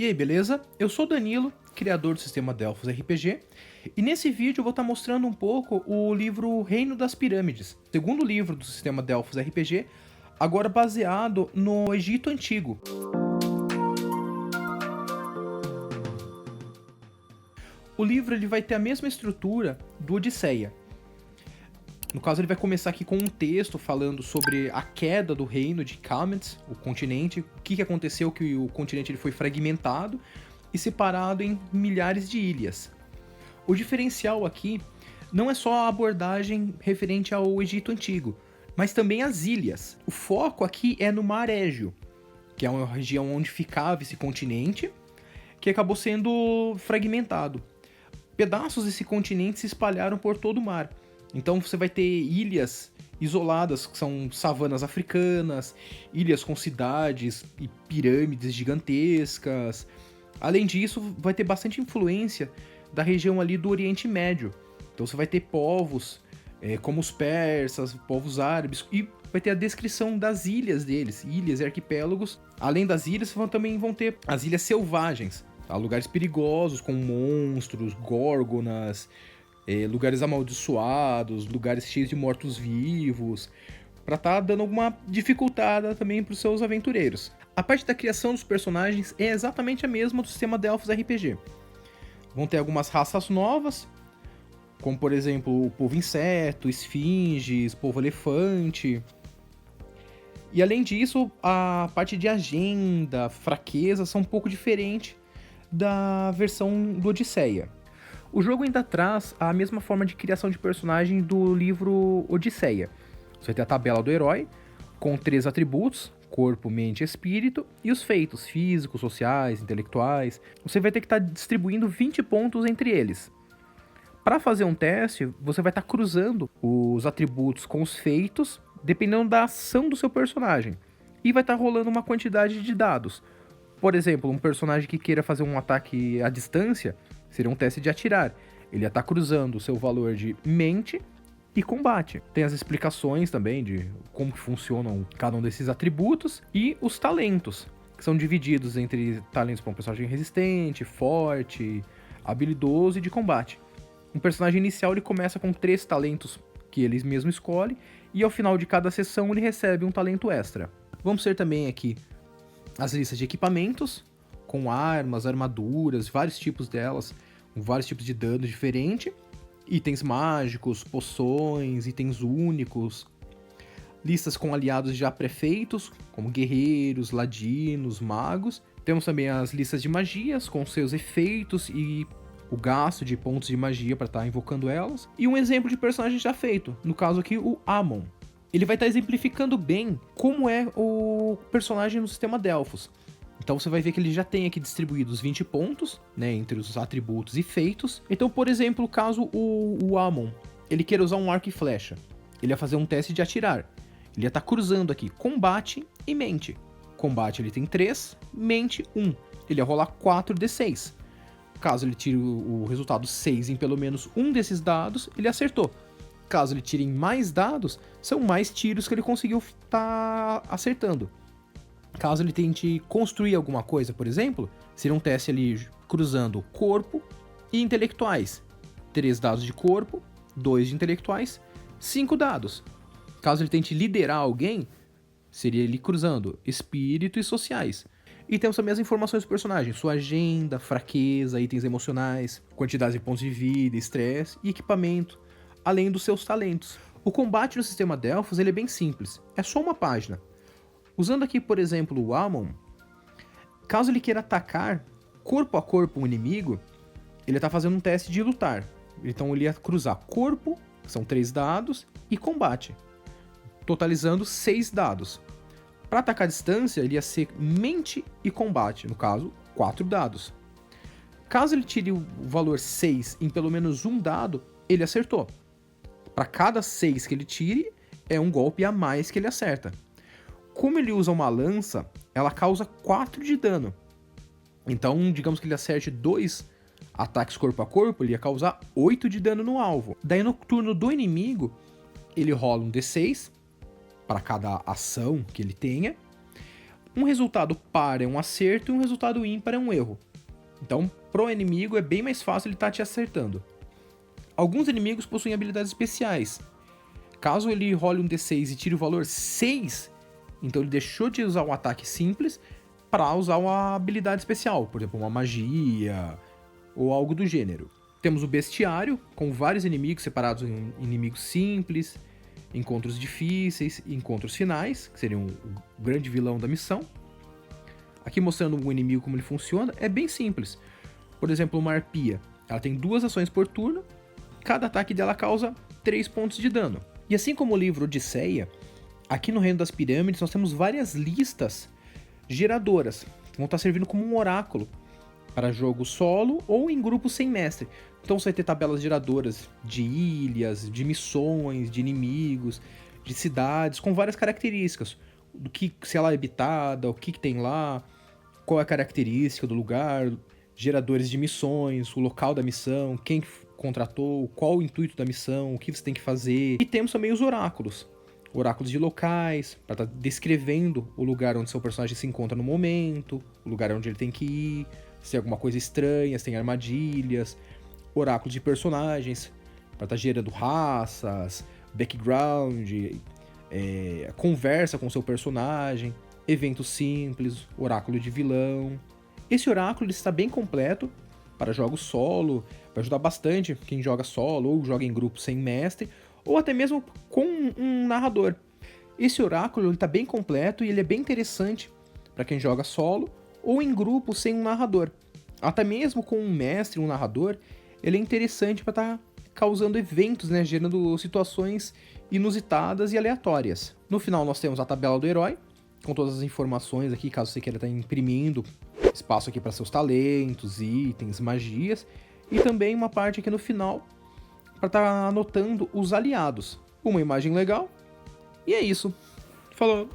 E aí, beleza? Eu sou o Danilo, criador do sistema Delphos RPG, e nesse vídeo eu vou estar mostrando um pouco o livro Reino das Pirâmides, segundo livro do sistema Delphos RPG, agora baseado no Egito Antigo. O livro ele vai ter a mesma estrutura do Odisseia. No caso, ele vai começar aqui com um texto falando sobre a queda do reino de Khamenets, o continente, o que aconteceu, que o continente ele foi fragmentado e separado em milhares de ilhas. O diferencial aqui não é só a abordagem referente ao Egito Antigo, mas também as ilhas. O foco aqui é no Mar Égeo, que é uma região onde ficava esse continente, que acabou sendo fragmentado. Pedaços desse continente se espalharam por todo o mar. Então você vai ter ilhas isoladas, que são savanas africanas, ilhas com cidades e pirâmides gigantescas. Além disso, vai ter bastante influência da região ali do Oriente Médio. Então você vai ter povos como os persas, povos árabes, e vai ter a descrição das ilhas deles, ilhas e arquipélagos. Além das ilhas, também vão ter as ilhas selvagens, tá? Lugares perigosos com monstros, górgonas, lugares amaldiçoados, lugares cheios de mortos-vivos, para estar dando alguma dificultada também para os seus aventureiros. A parte da criação dos personagens é exatamente a mesma do sistema Delphos RPG. Vão ter algumas raças novas, como por exemplo o povo inseto, esfinges, povo elefante. E além disso, a parte de agenda, fraqueza, são um pouco diferente da versão do Odisseia. O jogo ainda traz a mesma forma de criação de personagem do livro Odisseia. Você vai ter a tabela do herói, com 3 atributos, corpo, mente e espírito, e os feitos físicos, sociais, intelectuais. Você vai ter que estar distribuindo 20 pontos entre eles. Para fazer um teste, você vai estar cruzando os atributos com os feitos, dependendo da ação do seu personagem. E vai estar rolando uma quantidade de dados. Por exemplo, um personagem que queira fazer um ataque à distância, seria um teste de atirar. Ele ia estar cruzando o seu valor de mente e combate. Tem as explicações também de como funcionam cada um desses atributos e os talentos, que são divididos entre talentos para um personagem resistente, forte, habilidoso e de combate. Um personagem inicial ele começa com 3 talentos que ele mesmo escolhe e ao final de cada sessão ele recebe um talento extra. Vamos ter também aqui as listas de equipamentos, com armas, armaduras, vários tipos delas, com vários tipos de dano diferente, itens mágicos, poções, itens únicos, listas com aliados já pré-feitos, como guerreiros, ladinos, magos. Temos também as listas de magias, com seus efeitos e o gasto de pontos de magia para estar invocando elas. E um exemplo de personagem já feito, no caso aqui o Amon. Ele vai estar exemplificando bem como é o personagem no sistema Delphos. Então você vai ver que ele já tem aqui distribuídos 20 pontos, né, entre os atributos e feitos. Então, por exemplo, caso o Amon ele queira usar um arco e flecha, ele ia fazer um teste de atirar. Ele ia estar cruzando aqui combate e mente. Combate ele tem 3, mente 1. Ele ia rolar 4d6. Caso ele tire o resultado 6 em pelo menos um desses dados, ele acertou. Caso ele tire mais dados, são mais tiros que ele conseguiu estar acertando. Caso ele tente construir alguma coisa, por exemplo, seria um teste ali cruzando corpo e intelectuais. 3 dados de corpo, 2 de intelectuais, 5 dados. Caso ele tente liderar alguém, seria ele cruzando espírito e sociais. E temos também as informações do personagem, sua agenda, fraqueza, itens emocionais, quantidade de pontos de vida, estresse e equipamento, além dos seus talentos. O combate no sistema Delphos ele é bem simples, é só uma página. Usando aqui, por exemplo, o Amon, caso ele queira atacar corpo a corpo um inimigo, ele está fazendo um teste de lutar. Então ele ia cruzar corpo, que são 3 dados, e combate, totalizando 6 dados. Para atacar a distância, ele ia ser mente e combate, no caso, 4 dados. Caso ele tire o valor 6 em pelo menos um dado, ele acertou. Para cada 6 que ele tire, é um golpe a mais que ele acerta. Como ele usa uma lança, ela causa 4 de dano. Então, digamos que ele acerte 2 ataques corpo a corpo, ele ia causar 8 de dano no alvo. Daí no turno do inimigo, ele rola um D6 para cada ação que ele tenha. Um resultado par é um acerto e um resultado ímpar é um erro. Então, pro inimigo é bem mais fácil ele estar te acertando. Alguns inimigos possuem habilidades especiais. Caso ele role um D6 e tire o valor 6, então ele deixou de usar um ataque simples para usar uma habilidade especial, por exemplo, uma magia ou algo do gênero. Temos o bestiário, com vários inimigos separados em inimigos simples, encontros difíceis e encontros finais, que seriam o grande vilão da missão. Aqui mostrando um inimigo como ele funciona, é bem simples. Por exemplo, uma arpia, ela tem 2 ações por turno, cada ataque dela causa 3 pontos de dano. E assim como o livro Odisseia, aqui no Reino das Pirâmides nós temos várias listas geradoras, que vão estar servindo como um oráculo para jogo solo ou em grupo sem mestre. Então você vai ter tabelas geradoras de ilhas, de missões, de inimigos, de cidades, com várias características. Do que, se ela é habitada, o que tem lá, qual é a característica do lugar, geradores de missões, o local da missão, quem contratou, qual o intuito da missão, o que você tem que fazer. E temos também os oráculos. Oráculos de locais, para estar descrevendo o lugar onde seu personagem se encontra no momento, o lugar onde ele tem que ir, se tem alguma coisa estranha, se tem armadilhas. Oráculos de personagens, para estar gerando raças, background, conversa com seu personagem, eventos simples, oráculo de vilão. Esse oráculo ele está bem completo para jogos solo, vai ajudar bastante quem joga solo ou joga em grupo sem mestre, ou até mesmo com um narrador. Esse oráculo está bem completo e ele é bem interessante para quem joga solo ou em grupo sem um narrador. Até mesmo com um mestre, um narrador, ele é interessante para estar causando eventos, né, gerando situações inusitadas e aleatórias. No final nós temos a tabela do herói, com todas as informações aqui, caso você queira estar imprimindo espaço aqui para seus talentos, itens, magias, e também uma parte aqui no final para estar anotando os aliados. Uma imagem legal, e é isso. Falou!